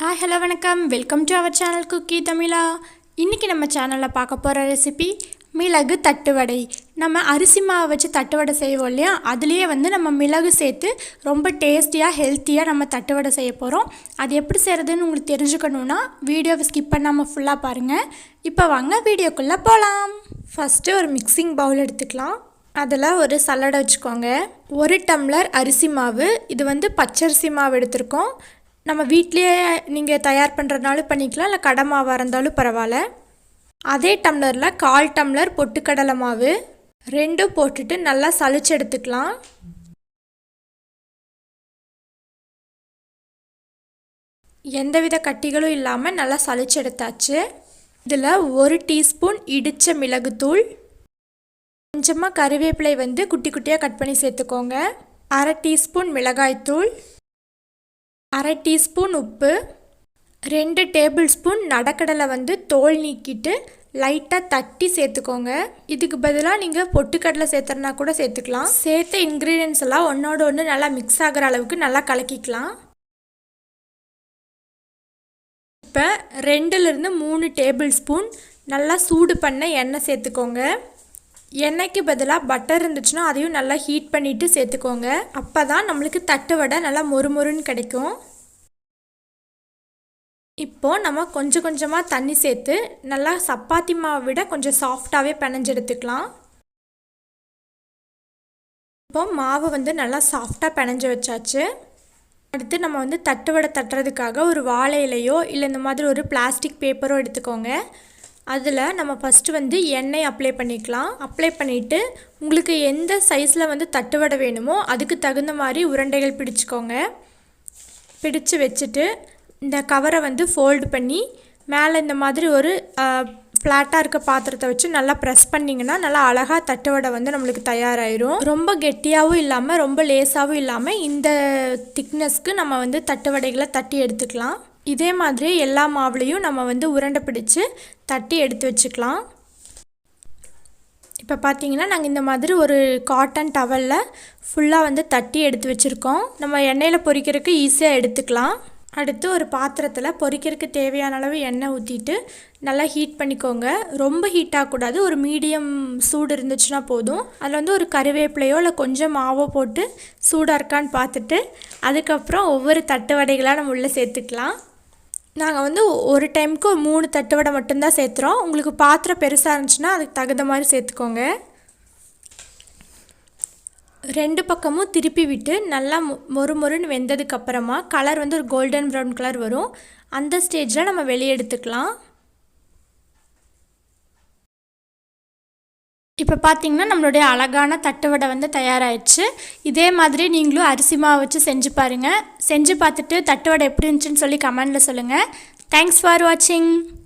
Hi hello வணக்கம், welcome to our channel cookie Tamizha. இன்றைக்கி நம்ம சேனலில் பார்க்க போகிற ரெசிபி மிளகு தட்டுவடை. நம்ம அரிசி மாவை வச்சு தட்டுவடை செய்வோம் இல்லையா, அதுலேயே நம்ம மிளகு சேர்த்து ரொம்ப டேஸ்டியாக ஹெல்த்தியாக நம்ம தட்டுவடை செய்ய போகிறோம். அது எப்படி செய்கிறதுன்னு உங்களுக்கு தெரிஞ்சுக்கணுன்னா வீடியோவை ஸ்கிப் பண்ணாமல் ஃபுல்லாக பாருங்கள். இப்போ வாங்க வீடியோக்குள்ளே போகலாம். ஃபஸ்ட்டு ஒரு மிக்சிங் பவுல் எடுத்துக்கலாம். அதில் ஒரு சல்லடை வச்சுக்கோங்க. 1 டம்ளர் அரிசி மாவு, இது பச்சரிசி மாவு எடுத்திருக்கோம். நம்ம வீட்லேயே நீங்கள் தயார் பண்ணுறதுனாலும் பண்ணிக்கலாம், இல்லை கடை மாவாக இருந்தாலும் பரவாயில்ல. அதே டம்ளரில் 1/4 டம்ளர் பொட்டுக்கடலை மாவு, 2 போட்டுட்டு நல்லா சலிச்சு எடுத்துக்கலாம். எந்தவித கட்டிகளும் இல்லாமல் நல்லா சலிச்சு எடுத்தாச்சு. இதில் 1 டீஸ்பூன் இடித்த மிளகுத்தூள், கொஞ்சமாக கறிவேப்பிலை குட்டி குட்டியாக கட் பண்ணி சேர்த்துக்கோங்க. 1/2 டீஸ்பூன் மிளகாய்த்தூள், 1/2 டீஸ்பூன் உப்பு, 2 டேபிள் ஸ்பூன் நடக்கடலை தோல் நீக்கிட்டு லைட்டாக தட்டி சேர்த்துக்கோங்க. இதுக்கு பதிலாக நீங்கள் பொட்டுக்கடலை சேர்த்துறனா கூட சேர்த்துக்கலாம். சேர்த்த இன்க்ரீடியன்ஸ் எல்லாம் ஒன்றோட ஒன்று நல்லா மிக்ஸ் ஆகிற அளவுக்கு நல்லா கலக்கிக்கலாம். இப்போ 2லேருந்து 3 டேபிள் ஸ்பூன் நல்லா சூடு பண்ண எண்ணெய் சேர்த்துக்கோங்க. எண்ணெய்க்கு பதிலாக பட்டர் இருந்துச்சுன்னா அதையும் நல்லா ஹீட் பண்ணிவிட்டு சேர்த்துக்கோங்க. அப்போ தான் நம்மளுக்கு தட்டு வடை நல்லா மொறுமொறுன்னு கிடைக்கும். இப்போது நம்ம கொஞ்சம் கொஞ்சமாக தண்ணி சேர்த்து நல்லா சப்பாத்தி மாவை விட கொஞ்சம் சாஃப்டாகவே பிணைஞ்சு எடுத்துக்கலாம். இப்போ மாவை நல்லா சாஃப்டாக பிணைஞ்சு வச்சாச்சு. அடுத்து நம்ம தட்டு வடை தட்டுறதுக்காக ஒரு வாழை இலையோ இல்லை இந்த மாதிரி ஒரு பிளாஸ்டிக் பேப்பரோ எடுத்துக்கோங்க. அதில் நம்ம ஃபஸ்ட்டு எண்ணெய் அப்ளை பண்ணிக்கலாம். அப்ளை பண்ணிவிட்டு உங்களுக்கு எந்த சைஸில் தட்டு வடை வேணுமோ அதுக்கு தகுந்த மாதிரி உருண்டைகள் பிடிச்சிக்கோங்க. பிடிச்சு வச்சுட்டு இந்த கவரை ஃபோல்டு பண்ணி மேலே இந்த மாதிரி ஒரு ஃப்ளாட்டாக இருக்க பாத்திரத்தை வச்சு நல்லா ப்ரெஸ் பண்ணிங்கன்னா நல்லா அழகாக தட்டு வடை நம்மளுக்கு தயாராகிடும். ரொம்ப கெட்டியாகவும் இல்லாமல் ரொம்ப லேஸாகவும் இல்லாமல் இந்த திக்னஸ்க்கு நம்ம தட்டு வடைகளை தட்டி எடுத்துக்கலாம். இதே மாதிரி எல்லா மாவுலையும் நம்ம உருண்டை பிடிச்சு தட்டி எடுத்து வச்சுக்கலாம். இப்போ பார்த்தீங்கன்னா நாங்கள் இந்த மாதிரி ஒரு காட்டன் டவலில் ஃபுல்லாக தட்டி எடுத்து வச்சுருக்கோம். நம்ம எண்ணெயில் பொரிக்கிறதுக்கு ஈஸியாக எடுத்துக்கலாம். அடுத்து ஒரு பாத்திரத்தில் பொரிக்கிறதுக்கு தேவையான அளவு எண்ணெய் ஊற்றிட்டு நல்லா ஹீட் பண்ணிக்கோங்க. ரொம்ப ஹீட் ஆகக்கூடாது, ஒரு மீடியம் சூடு இருந்துச்சுன்னா போதும். அதில் ஒரு கறிவேப்பிலையோ இல்லை கொஞ்சம் மாவோ போட்டு சூடாக இருக்கான்னு பார்த்துட்டு அதுக்கப்புறம் ஒவ்வொரு தட்டு வடைகளாக நம்ம உள்ளே சேர்த்துக்கலாம். நாங்கள் ஒரு டைமுக்கு 3 தட்டு வடை மட்டும்தான் சேர்த்துறோம். உங்களுக்கு பாத்திரம் பெருசாக இருந்துச்சுன்னா அதுக்கு தகுந்த மாதிரி சேர்த்துக்கோங்க. 2 பக்கமும் திருப்பி விட்டு நல்லா மொறுன்னு வெந்ததுக்கப்புறமா கலர் ஒரு கோல்டன் ப்ரௌன் கலர் வரும். அந்த ஸ்டேஜில் நம்ம வெளியே எடுத்துக்கலாம். இப்போ பார்த்தீங்கன்னா நம்மளுடைய அழகான தட்டு வடை தயாராகிடுச்சு. இதே மாதிரி நீங்களும் அரிசி மாவு வச்சு செஞ்சு பாருங்கள். செஞ்சு பார்த்துட்டு தட்டு வடை எப்படி இருந்துச்சுன்னு சொல்லி கமெண்டில் சொல்லுங்கள். தேங்க்ஸ் ஃபார் வாட்சிங்.